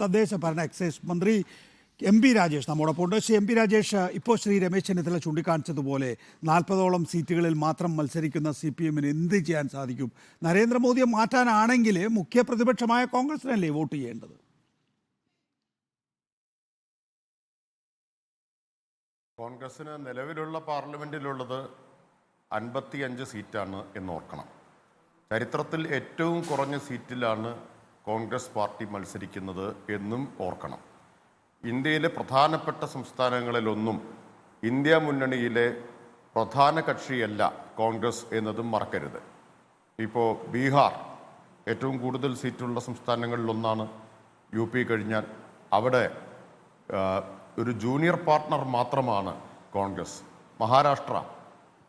തദ്ദേശ ഭരണ എക്സൈസ് മന്ത്രി MP രാജേഷ് നമ്മോടൊപ്പം ഉണ്ട്. ശ്രീ MP രാജേഷ്, ഇപ്പോൾ ശ്രീ രമേശ് ചെന്നിത്തല ചൂണ്ടിക്കാണിച്ചതുപോലെ 40ഓളം സീറ്റുകളിൽ മാത്രം മത്സരിക്കുന്ന CPM-ന് എന്ത് ചെയ്യാൻ സാധിക്കും? നരേന്ദ്രമോദിയെ മാറ്റാനാണെങ്കിൽ മുഖ്യ പ്രതിപക്ഷമായ കോൺഗ്രസിനല്ലേ വോട്ട് ചെയ്യേണ്ടത്? കോൺഗ്രസിന് നിലവിലുള്ള പാർലമെന്റിലുള്ളത് 55 സീറ്റാണ് എന്നോർക്കണം. ചരിത്രത്തിൽ ഏറ്റവും കുറഞ്ഞ സീറ്റിലാണ് കോൺഗ്രസ് പാർട്ടി മത്സരിക്കുന്നത് എന്നും ഓർക്കണം. ഇന്ത്യയിലെ പ്രധാനപ്പെട്ട സംസ്ഥാനങ്ങളിലൊന്നും ഇന്ത്യ മുന്നണിയിലെ പ്രധാന കക്ഷിയല്ല കോൺഗ്രസ് എന്നതും മറക്കരുത്. ഇപ്പോൾ ബീഹാർ ഏറ്റവും കൂടുതൽ സീറ്റുള്ള സംസ്ഥാനങ്ങളിലൊന്നാണ്. UP കഴിഞ്ഞാൽ അവിടെ ഒരു ജൂനിയർ പാർട്ട്ണർ മാത്രമാണ് കോൺഗ്രസ്. മഹാരാഷ്ട്ര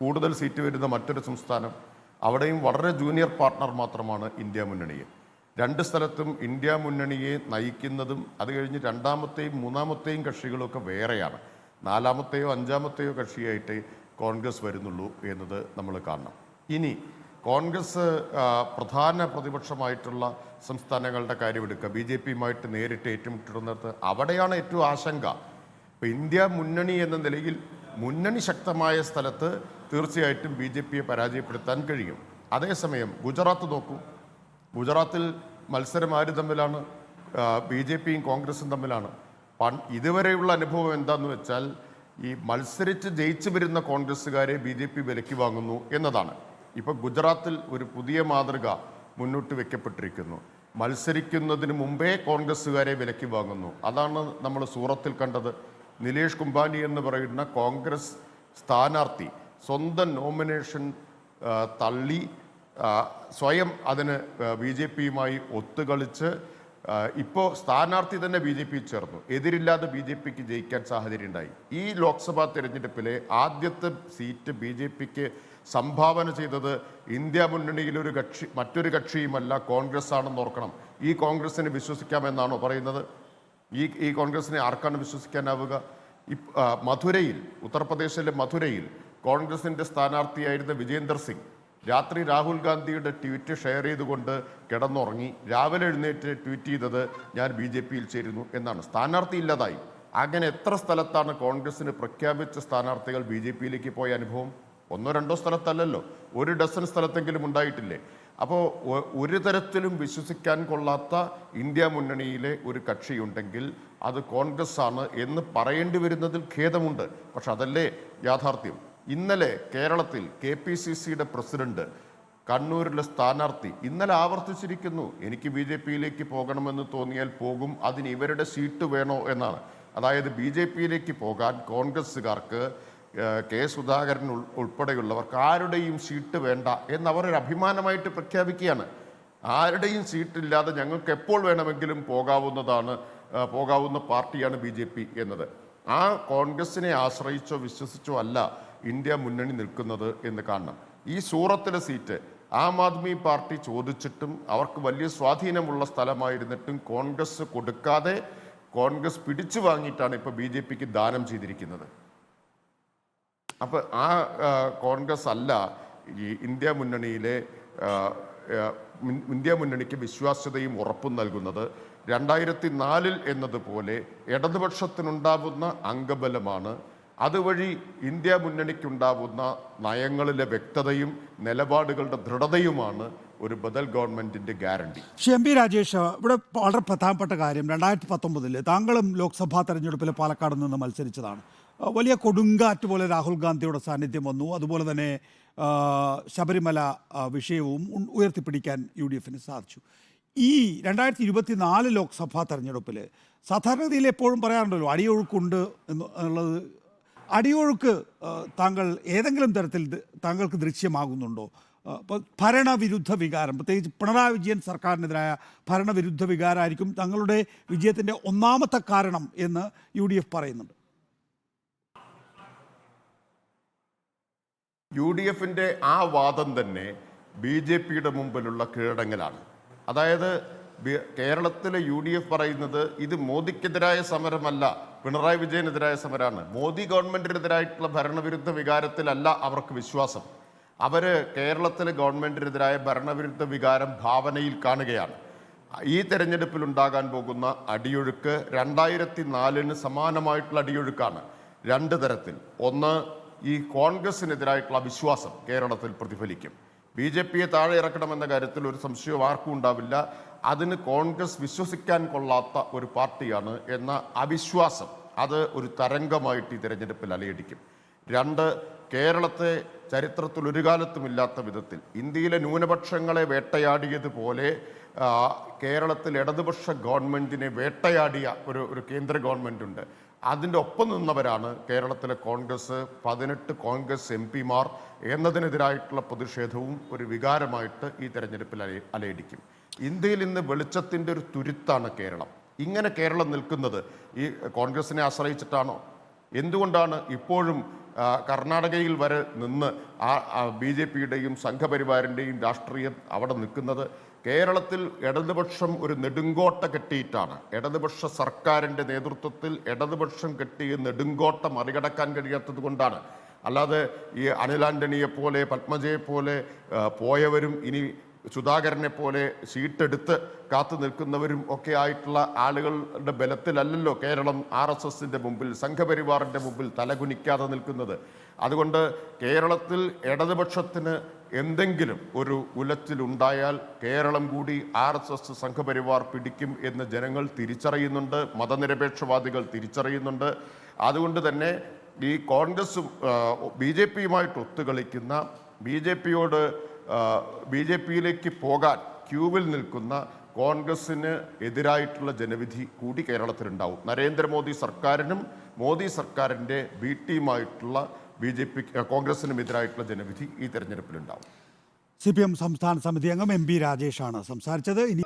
കൂടുതൽ സീറ്റ് വരുന്ന മറ്റൊരു സംസ്ഥാനം, അവിടെയും വളരെ ജൂനിയർ പാർട്ട്ണർ മാത്രമാണ് ഇന്ത്യ മുന്നണിയെ. രണ്ട് സ്ഥലത്തും ഇന്ത്യ മുന്നണിയെ നയിക്കുന്നതും അത് കഴിഞ്ഞ് രണ്ടാമത്തെയും മൂന്നാമത്തെയും കക്ഷികളൊക്കെ വേറെയാണ്. നാലാമത്തെയോ അഞ്ചാമത്തെയോ കക്ഷിയായിട്ട് കോൺഗ്രസ് വരുന്നുള്ളൂ എന്നത് നമ്മൾ കാണണം. ഇനി കോൺഗ്രസ് പ്രധാന പ്രതിപക്ഷമായിട്ടുള്ള സംസ്ഥാനങ്ങളുടെ കാര്യമെടുക്കുക, BJP-യുമായിട്ട് നേരിട്ട് ഏറ്റുമുട്ടുന്നിടത്ത് അവിടെയാണ് ഏറ്റവും ആശങ്ക. ഇപ്പോൾ ഇന്ത്യ മുന്നണി എന്ന നിലയിൽ മുന്നണി ശക്തമായ സ്ഥലത്ത് തീർച്ചയായിട്ടും BJP-യെ പരാജയപ്പെടുത്താൻ കഴിയും. അതേസമയം ഗുജറാത്ത് നോക്കൂ. ഗുജറാത്തിൽ മത്സരം ആര് തമ്മിലാണ്? BJP-യും കോൺഗ്രസും തമ്മിലാണ്. ഇതുവരെയുള്ള അനുഭവം എന്താണെന്ന് വെച്ചാൽ ഈ മത്സരിച്ച് ജയിച്ചു വരുന്ന കോൺഗ്രസ്സുകാരെ BJP വിലയ്ക്ക് വാങ്ങുന്നു എന്നതാണ്. ഇപ്പോൾ ഗുജറാത്തിൽ ഒരു പുതിയ മാതൃക മുന്നോട്ട് വെക്കപ്പെട്ടിരിക്കുന്നു. മത്സരിക്കുന്നതിന് മുമ്പേ കോൺഗ്രസ്സുകാരെ വിലയ്ക്ക് വാങ്ങുന്നു. അതാണ് നമ്മൾ സൂറത്തിൽ കണ്ടത്. നിലേഷ് കുംഭാനി എന്ന് പറയുന്ന കോൺഗ്രസ് സ്ഥാനാർത്ഥി സ്വന്തം നോമിനേഷൻ തള്ളി സ്വയം അതിന് BJP-യുമായി ഒത്തുകളിച്ച് ഇപ്പോൾ സ്ഥാനാർത്ഥി തന്നെ BJP ചേർന്നു. എതിരില്ലാതെ BJP-ക്ക് ജയിക്കാൻ സാഹചര്യം ഉണ്ടായി. ഈ ലോക്സഭാ തെരഞ്ഞെടുപ്പിലെ ആദ്യത്തെ സീറ്റ് BJP-ക്ക് സംഭാവന ചെയ്തത് ഇന്ത്യ മുന്നണിയിലൊരു കക്ഷി മറ്റൊരു കക്ഷിയുമല്ല കോൺഗ്രസ് ആണെന്ന് ഓർക്കണം. ഈ കോൺഗ്രസിനെ വിശ്വസിക്കാമെന്നാണോ പറയുന്നത്? ഈ കോൺഗ്രസിനെ ആർക്കാണ് വിശ്വസിക്കാനാവുക? മധുരയിൽ, ഉത്തർപ്രദേശിലെ മധുരയിൽ കോൺഗ്രസിൻ്റെ സ്ഥാനാർത്ഥിയായിരുന്ന വിജേന്ദർ സിംഗ് രാത്രി രാഹുൽ ഗാന്ധിയുടെ ട്വീറ്റ് ഷെയർ ചെയ്തുകൊണ്ട് കിടന്നുറങ്ങി. രാവിലെ എഴുന്നേറ്റ് ട്വീറ്റ് ചെയ്തത് ഞാൻ BJP-യിൽ ചേരുന്നു എന്നാണ്. സ്ഥാനാർത്ഥി ഇല്ലാതായി. അങ്ങനെ എത്ര സ്ഥലത്താണ് കോൺഗ്രസിന് പ്രഖ്യാപിച്ച സ്ഥാനാർത്ഥികൾ BJP-യിലേക്ക് പോയ അനുഭവം? 1-2 സ്ഥലത്തല്ലല്ലോ, 1 ഡസൻ സ്ഥലത്തെങ്കിലും ഉണ്ടായിട്ടില്ലേ? അപ്പോൾ ഒരു തരത്തിലും വിശ്വസിക്കാൻ കൊള്ളാത്ത ഇന്ത്യ മുന്നണിയിലെ ഒരു കക്ഷിയുണ്ടെങ്കിൽ അത് കോൺഗ്രസ് ആണ് എന്ന് പറയേണ്ടി വരുന്നതിൽ ഖേദമുണ്ട്. പക്ഷെ അതല്ലേ യാഥാർത്ഥ്യം. ഇന്നലെ കേരളത്തിൽ KPCC-യുടെ പ്രസിഡന്റ്, കണ്ണൂരിലെ സ്ഥാനാർത്ഥി ഇന്നലെ ആവർത്തിച്ചിരിക്കുന്നു, എനിക്ക് BJP-യിലേക്ക് പോകണമെന്ന് തോന്നിയാൽ പോകും, അതിന് ഇവരുടെ സീറ്റ് വേണോ എന്നാണ്. അതായത് BJP-യിലേക്ക് പോകാൻ കോൺഗ്രസ്സുകാർക്ക് K. സുധാകരൻ ഉൾപ്പെടെയുള്ളവർക്ക് ആരുടെയും സീറ്റ് വേണ്ട എന്നവരൊരു അഭിമാനമായിട്ട് പ്രഖ്യാപിക്കുകയാണ്. ആരുടെയും സീറ്റില്ലാതെ ഞങ്ങൾക്ക് എപ്പോൾ വേണമെങ്കിലും പോകാവുന്ന പാർട്ടിയാണ് BJP എന്നത്. ആ കോൺഗ്രസിനെ ആശ്രയിച്ചോ വിശ്വസിച്ചോ അല്ല ഇന്ത്യ മുന്നണി നിൽക്കുന്നത് എന്ന് കാണണം. ഈ സൂറത്തിലെ സീറ്റ് ആം ആദ്മി പാർട്ടി ചോദിച്ചിട്ടും അവർക്ക് വലിയ സ്വാധീനമുള്ള സ്ഥലമായിരുന്നിട്ടും കോൺഗ്രസ് കൊടുക്കാതെ കോൺഗ്രസ് പിടിച്ചു വാങ്ങിയിട്ടാണ് ഇപ്പോൾ BJP-ക്ക് ദാനം ചെയ്തിരിക്കുന്നത്. അപ്പോൾ ആ കോൺഗ്രസ് അല്ല ഈ ഇന്ത്യ മുന്നണിക്ക് വിശ്വാസ്യതയും ഉറപ്പും നൽകുന്നത്. 2004 എന്നതുപോലെ ഇടതുപക്ഷത്തിനുണ്ടാവുന്ന അംഗബലമാണ്, അതുവഴി ഇന്ത്യ മുന്നണിക്കുണ്ടാവുന്ന നയങ്ങളിലെ വ്യക്തതയും നിലപാടുകളുടെ ദൃഢതയുമാണ് ഒരു ബദൽ ഗവൺമെന്റിന്റെ ഗ്യാരണ്ടി. ശ്രീ MP രാജേഷ്, ഇവിടെ വളരെ പ്രധാനപ്പെട്ട കാര്യം 2019 താങ്കളും ലോക്സഭാ തെരഞ്ഞെടുപ്പിൽ പാലക്കാട് നിന്ന് മത്സരിച്ചതാണ്. വലിയ കൊടുങ്കാറ്റ് പോലെ രാഹുൽ ഗാന്ധിയുടെ സാന്നിധ്യം വന്നു. അതുപോലെ തന്നെ ശബരിമല വിഷയവും ഉയർത്തിപ്പിടിക്കാൻ UDF-ന് സാധിച്ചു. ഈ 2024 ലോക്സഭാ തെരഞ്ഞെടുപ്പിൽ സാധാരണഗതിയിൽ എപ്പോഴും പറയാറുണ്ടല്ലോ അടിയൊഴുക്കുണ്ട് എന്നുള്ളത്. അടിയൊഴുക്ക് താങ്കൾ ഏതെങ്കിലും തരത്തിൽ താങ്കൾക്ക് ദൃശ്യമാകുന്നുണ്ടോ? ഇപ്പോൾ ഭരണവിരുദ്ധ വികാരം, പ്രത്യേകിച്ച് പിണറായി വിജയൻ സർക്കാരിനെതിരായ ഭരണവിരുദ്ധ വികാരമായിരിക്കും തങ്ങളുടെ വിജയത്തിൻ്റെ ഒന്നാമത്തെ കാരണം എന്ന് UDF പറയുന്നുണ്ട്. UDF-ന്റെ ആ വാദം തന്നെ BJP-യുടെ മുമ്പിലുള്ള കീഴടങ്ങലാണ്. അതായത് കേരളത്തിലെ UDF പറയുന്നത് ഇത് മോദിക്കെതിരായ സമരമല്ല, പിണറായി വിജയനെതിരായ സമരമാണ്. മോദി ഗവൺമെന്റിനെതിരായിട്ടുള്ള ഭരണവിരുദ്ധ വികാരത്തിലല്ല അവർക്ക് വിശ്വാസം. അവർ കേരളത്തിലെ ഗവൺമെന്റിനെതിരായ ഭരണവിരുദ്ധ വികാരം ഭാവനയിൽ കാണുകയാണ്. ഈ തെരഞ്ഞെടുപ്പിൽ ഉണ്ടാകാൻ പോകുന്ന അടിയൊഴുക്ക് 2004 സമാനമായിട്ടുള്ള അടിയൊഴുക്കാണ്. രണ്ട് തരത്തിൽ. ഒന്ന്, ഈ കോൺഗ്രസിനെതിരായിട്ടുള്ള അവിശ്വാസം കേരളത്തിൽ പ്രതിഫലിക്കും. BJPയെ താഴെ ഇറക്കണമെന്ന കാര്യത്തിൽ ഒരു സംശയവും ആർക്കും ഉണ്ടാവില്ല. അതിന് കോൺഗ്രസ് വിശ്വസിക്കാൻ കൊള്ളാത്ത ഒരു പാർട്ടിയാണ് എന്ന അവിശ്വാസം അത് ഒരു തരംഗമായിട്ട് ഈ തെരഞ്ഞെടുപ്പിൽ അലയടിക്കും. രണ്ട്, കേരളത്തെ ചരിത്രത്തിൽ ഒരു കാലത്തുമില്ലാത്ത വിധത്തിൽ ഇന്ത്യയിലെ ന്യൂനപക്ഷങ്ങളെ വേട്ടയാടിയതുപോലെ കേരളത്തിൽ ഇടതുപക്ഷ ഗവൺമെൻറ്റിനെ വേട്ടയാടിയ ഒരു കേന്ദ്ര ഗവൺമെൻറ് ഉണ്ട്. അതിൻ്റെ ഒപ്പം നിന്നവരാണ് കേരളത്തിലെ കോൺഗ്രസ്. 18 കോൺഗ്രസ് MP-മാർ എന്നതിനെതിരായിട്ടുള്ള പ്രതിഷേധവും ഒരു വികാരമായിട്ട് ഈ തെരഞ്ഞെടുപ്പിൽ അലയടിക്കും. ഇന്ത്യയിൽ ഇന്ന് വെളിച്ചത്തിൻ്റെ ഒരു തുരുത്താണ് കേരളം. ഇങ്ങനെ കേരളം നിൽക്കുന്നത് ഈ കോൺഗ്രസിനെ ആശ്രയിച്ചിട്ടാണോ? എന്തുകൊണ്ടാണ് ഇപ്പോഴും കർണാടകയിൽ വരെ നിന്ന് BJPയുടെയും സംഘപരിവാറിൻ്റെയും രാഷ്ട്രീയം അവിടെ നിൽക്കുന്നത്? കേരളത്തിൽ ഇടതുപക്ഷം ഒരു നെടുങ്കോട്ട കെട്ടിയിട്ടാണ്. ഇടതുപക്ഷ സർക്കാരിൻ്റെ നേതൃത്വത്തിൽ ഇടതുപക്ഷം കെട്ടിയ നെടുങ്കോട്ട മറികടക്കാൻ കഴിയാത്തത് കൊണ്ടാണ്. അല്ലാതെ ഈ അനിൽ ആന്റണിയെ പോലെ പത്മജയെ പോലെ പോയവരും ഇനി സുധാകരനെ പോലെ സീറ്റെടുത്ത് കാത്തു നിൽക്കുന്നവരും ഒക്കെ ആയിട്ടുള്ള ആളുകളുടെ ബലത്തിലല്ലല്ലോ കേരളം RSSന്റെ മുമ്പിൽ, സംഘപരിവാറിൻ്റെ മുമ്പിൽ തലകുനിക്കാതെ നിൽക്കുന്നത്. അതുകൊണ്ട് കേരളത്തിൽ ഇടതുപക്ഷത്തിന് എന്തെങ്കിലും ഒരു ഉലച്ചിലുണ്ടായാൽ കേരളം കൂടി RSS സംഘപരിവാർ പിടിക്കും എന്ന് ജനങ്ങൾ തിരിച്ചറിയുന്നുണ്ട്, മതനിരപേക്ഷവാദികൾ തിരിച്ചറിയുന്നുണ്ട്. അതുകൊണ്ട് തന്നെ ഈ കോൺഗ്രസും BJPയുമായിട്ട് ഒത്തുകളിക്കുന്ന, BJPയിലേക്ക് പോകാൻ ക്യൂവിൽ നിൽക്കുന്ന കോൺഗ്രസിന് എതിരായിട്ടുള്ള ജനവിധി കൂടി കേരളത്തിലുണ്ടാവും. നരേന്ദ്രമോദി സർക്കാരിനും മോദി സർക്കാരിൻ്റെ B ടീമായിട്ടുള്ള കോൺഗ്രസിനും എതിരായിട്ടുള്ള ജനവിധി ഈ തെരഞ്ഞെടുപ്പിലുണ്ടാവും. CPM സംസ്ഥാന സമിതി അംഗം MP രാജേഷാണ് സംസാരിച്ചത്. ഇനി